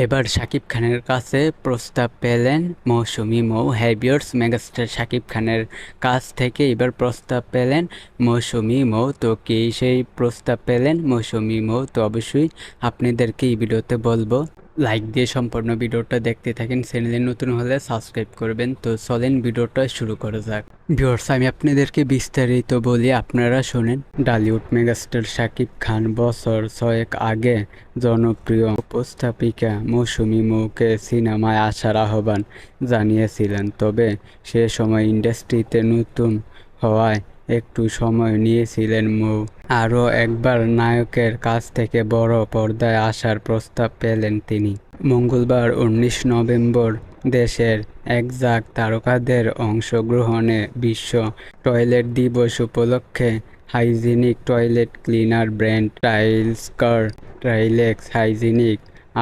এবার শাকিব খানের কাছে প্রস্তাব পেলেন মৌসুমী মৌ। হ্যাবিয়র্স মেগাস্টার শাকিব খানের কাছ থেকে এবার প্রস্তাব পেলেন মৌসুমী মৌ। তো কি সেই প্রস্তাব পেলেন মৌসুমী মৌ, তো অবশ্যই আপনাদেরকে এই ভিডিওতে বলবো। লাইক দিয়ে সম্পূর্ণ ভিডিওটা দেখতে থাকেন, চ্যানেলে নতুন হলে সাবস্ক্রাইব করবেন। তো চলেন ভিডিওটা শুরু করা যাক। ভিউয়ার্স, আমি আপনাদেরকে বিস্তারিত বলি, আপনারা শোনেন। ঢালিউড মেগাস্টার শাকিব খান বছর 6 আগে জনপ্রিয় উপস্থাপিকা মৌসুমী মৌকে সিনেমায় আসার আহ্বান জানিয়েছিলেন। তবে সে সময় ইন্ডাস্ট্রিতে নতুন হওয়ায় একটু সময় নিয়েছিলেন মৌ। আরও একবার নায়কের কাছ থেকে বড় পর্দায় আসার প্রস্তাব পেলেন তিনি। মঙ্গলবার 19 নভেম্বর দেশের একঝাঁক তারকাদের অংশগ্রহণে বিশ্ব টয়লেট দিবস উপলক্ষে hygienic toilet cleaner brand Tylex hygienic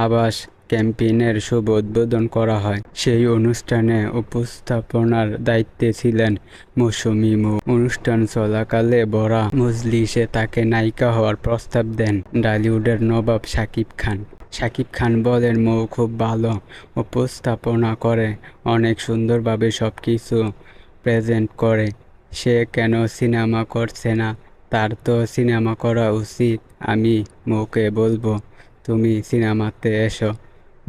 আবাস ক্যাম্পেইনের শুভ উদ্বোধন করা হয়। সেই অনুষ্ঠানে উপস্থাপনার দায়িত্বে ছিলেন মৌসুমী মৌ। অনুষ্ঠান চলাকালে ভরা মজলিসে তাকে নায়িকা হওয়ার প্রস্তাব দেন ঢালিউডের নবাব শাকিব খান। শাকিব খান বলেন, মৌ খুব ভালো উপস্থাপনা করে, অনেক সুন্দরভাবে সব কিছু প্রেজেন্ট করে। সে কেন সিনেমা করছে না? তার তো সিনেমা করা উচিত। আমি মৌকে বলবো, তুমি সিনেমাতে এসো,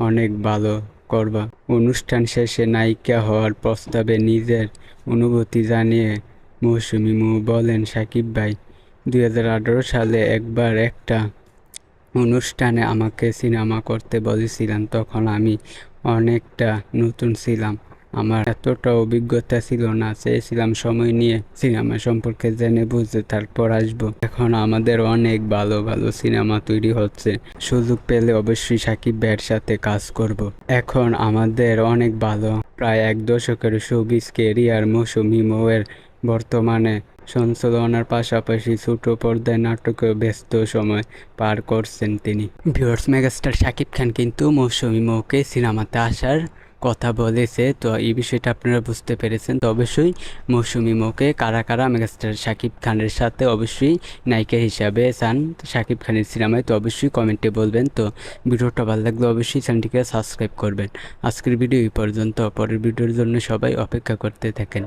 অনেক ভালো করবা। অনুষ্ঠান শেষে নায়িকা হওয়ার প্রস্তাবে নিজের অনুভূতি জানিয়ে মৌসুমী মৌ বলেন, শাকিব ভাই 2018 সালে একবার একটা অনুষ্ঠানে আমাকে সিনেমা করতে বলেছিলেন। তখন আমি অনেকটা নতুন ছিলাম, আমার এতটা অভিজ্ঞতা ছিল না। চেয়েছিলাম সময় নিয়ে সিনেমা সম্পর্কে জেনে বুঝতে তারপর আসবো। এখন আমাদের অনেক ভালো ভালো সিনেমা তৈরি হচ্ছে, সুযোগ পেলে অবশ্যই সাকিব ভাইয়ের সাথে কাজ করব। এখন আমাদের অনেক ভালো প্রায় 1 দশকের শোবিজ ক্যারিয়ার মৌসুমী মৌয়ের। বর্তমানে সঞ্চালনার পাশাপাশি ছোট পর্দায় নাটকেও ব্যস্ত সময় পার করছেন তিনি। ভিউয়ার্স, মেগাস্টার শাকিব খান কিন্তু মৌসুমী মৌকে সিনেমাতে আসার কথা বলেছে। তো এই বিষয়টা আপনারা বুঝতে পেরেছেন। তো অবশ্যই মৌসুমী মৌকে কারা কারা মেগাস্টার শাকিব খানের সাথে অবশ্যই নায়িকা হিসাবে চান শাকিব খানের সিনেমায়, তো অবশ্যই কমেন্টে বলবেন। তো ভিডিওটা ভালো লাগলে অবশ্যই চ্যানেলটিকে সাবস্ক্রাইব করবেন। আজকের ভিডিও এই পর্যন্ত, পরের ভিডিওর জন্য সবাই অপেক্ষা করতে থাকেন।